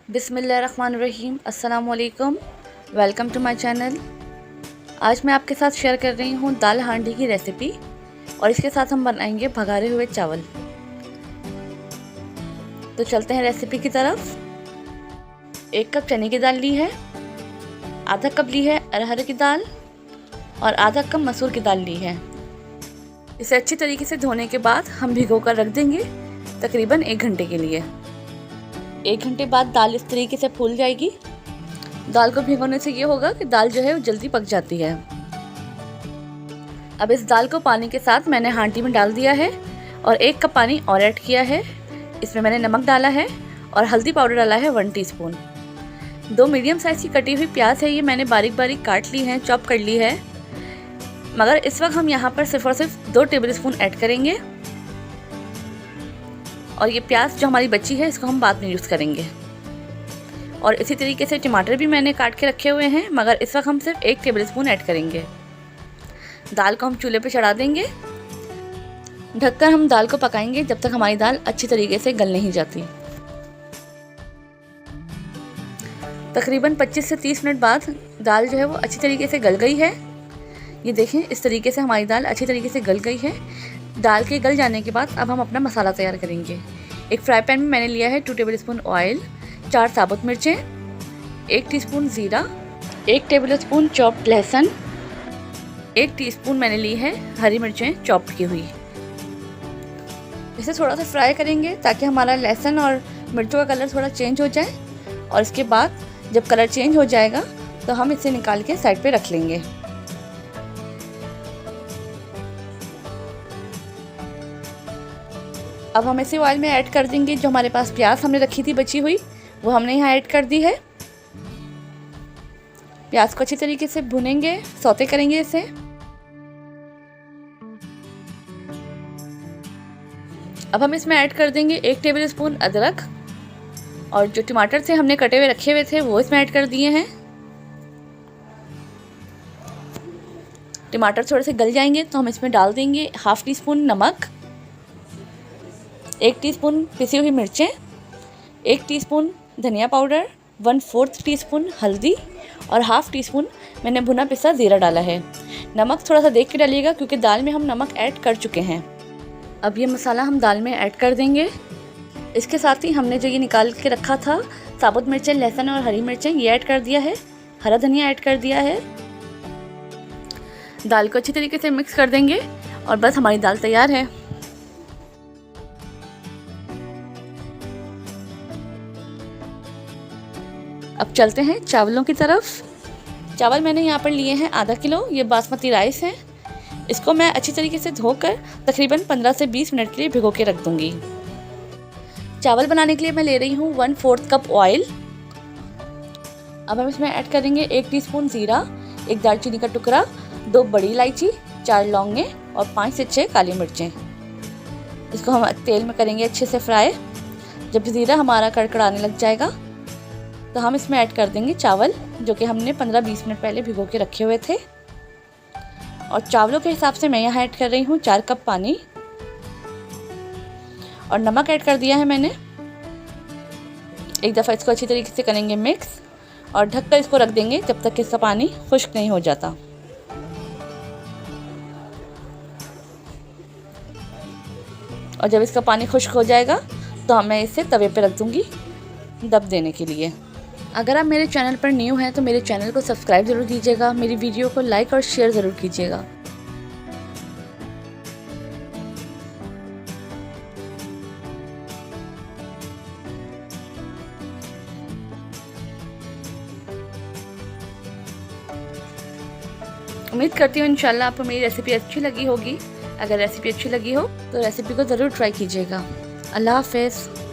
बिस्मिल्लाहिर्रहमानिर्रहीम। अस्सलाम वालेकुम। Welcome to my channel. आज मैं आपके साथ शेयर कर रही हूँ दाल हांडी की रेसिपी और इसके साथ हम बनाएंगे भगारे हुए चावल। तो चलते हैं रेसिपी की तरफ। 1 कप चने की दाल ली है, आधा कप ली है अरहर की दाल और आधा कप मसूर की दाल ली है। इसे अच्छी तरीके से धोने के बाद हम भिगो कर रख देंगे तकरीबन 1 घंटे के लिए। 1 घंटे बाद दाल इस तरीके से फूल जाएगी। दाल को भिगोने से ये होगा कि दाल जो है वो जल्दी पक जाती है। अब इस दाल को पानी के साथ मैंने हांडी में डाल दिया है और 1 कप पानी और ऐड किया है। इसमें मैंने नमक डाला है और हल्दी पाउडर डाला है 1 टीस्पून। 2 मीडियम साइज़ की कटी हुई प्याज है, ये मैंने बारीक बारीक काट ली है, चॉप कर ली है। मगर इस वक्त हम यहाँ पर सिर्फ और सिर्फ 2 टेबल स्पून ऐड करेंगे और ये प्याज जो हमारी बची है इसको हम बाद में यूज़ करेंगे। और इसी तरीके से टमाटर भी मैंने काट के रखे हुए हैं, मगर इस वक्त हम सिर्फ 1 टेबल स्पून ऐड करेंगे। दाल को हम चूल्हे पे चढ़ा देंगे। ढककर हम दाल को पकाएंगे जब तक हमारी दाल अच्छी तरीके से गल नहीं जाती। तकरीबन 25 से 30 मिनट बाद दाल जो है वो अच्छी तरीके से गल गई है। ये देखें, इस तरीके से हमारी दाल अच्छी तरीके से गल गई है। दाल के गल जाने के बाद अब हम अपना मसाला तैयार करेंगे। एक फ्राई पैन में मैंने लिया है 2 टेबल स्पून ऑयल, 4 साबुत मिर्चें, 1 टीस्पून ज़ीरा, 1 टेबल स्पून चॉप्ड लहसुन, 1 टीस्पून मैंने ली है हरी मिर्चें चॉप की हुई। इसे थोड़ा सा फ्राई करेंगे ताकि हमारा लहसुन और मिर्चों का कलर थोड़ा चेंज हो जाए। और इसके बाद जब कलर चेंज हो जाएगा तो हम इसे निकाल के साइड पे रख लेंगे। अब हम इसे ऑयल में ऐड कर देंगे जो हमारे पास प्याज हमने रखी थी बची हुई, वो हमने यहाँ ऐड कर दी है। प्याज को अच्छी तरीके से भुनेंगे, सौते करेंगे इसे। अब हम इसमें ऐड कर देंगे 1 टेबल स्पून अदरक और जो टमाटर थे हमने कटे हुए रखे हुए थे वो इसमें ऐड कर दिए हैं। टमाटर थोड़े से गल जाएंगे तो हम इसमें डाल देंगे 1/2 टीस्पून नमक, 1 टीस्पून पिसी हुई मिर्चें, 1 टीस्पून धनिया पाउडर, 1/4 टीस्पून हल्दी और 1/2 टीस्पून मैंने भुना पिसा ज़ीरा डाला है। नमक थोड़ा सा देख के डालिएगा क्योंकि दाल में हम नमक ऐड कर चुके हैं। अब ये मसाला हम दाल में ऐड कर देंगे। इसके साथ ही हमने जो ये निकाल के रखा था साबुत मिर्चें, लहसुन और हरी मिर्चें, ये ऐड कर दिया है। हरा धनिया ऐड कर दिया है। दाल को अच्छी तरीके से मिक्स कर देंगे और बस हमारी दाल तैयार है। अब चलते हैं चावलों की तरफ। चावल मैंने यहाँ पर लिए हैं आधा किलो, ये बासमती राइस है। इसको मैं अच्छी तरीके से धोकर तकरीबन 15 से 20 मिनट के लिए भिगो के रख दूँगी। चावल बनाने के लिए मैं ले रही हूँ 1/4 कप ऑयल। अब हम इसमें ऐड करेंगे 1 टीस्पून ज़ीरा, 1 दालचीनी का टुकड़ा, 2 बड़ी इलायची, 4 लौंगे और 5 से 6 काली मिर्चें। इसको हम तेल में करेंगे अच्छे से फ्राई। जब ज़ीरा हमारा कड़कड़ाने लग जाएगा तो हम इसमें ऐड कर देंगे चावल जो कि हमने 15-20 मिनट पहले भिगो के रखे हुए थे। और चावलों के हिसाब से मैं यहाँ ऐड कर रही हूँ 4 कप पानी और नमक ऐड कर दिया है मैंने। एक दफ़ा इसको अच्छी तरीके से करेंगे मिक्स और ढककर इसको रख देंगे जब तक कि इसका पानी खुश्क नहीं हो जाता। और जब इसका पानी खुश्क हो जाएगा तो मैं इसे तवे पे रख दूँगी दम देने के लिए। अगर आप मेरे चैनल पर न्यू हैं तो मेरे चैनल को सब्सक्राइब ज़रूर कीजिएगा, मेरी वीडियो को लाइक और शेयर ज़रूर कीजिएगा। उम्मीद करती हूँ इंशाल्लाह आपको मेरी रेसिपी अच्छी लगी होगी। अगर रेसिपी अच्छी लगी हो तो रेसिपी को ज़रूर ट्राई कीजिएगा। अल्लाह हाफ़िज़।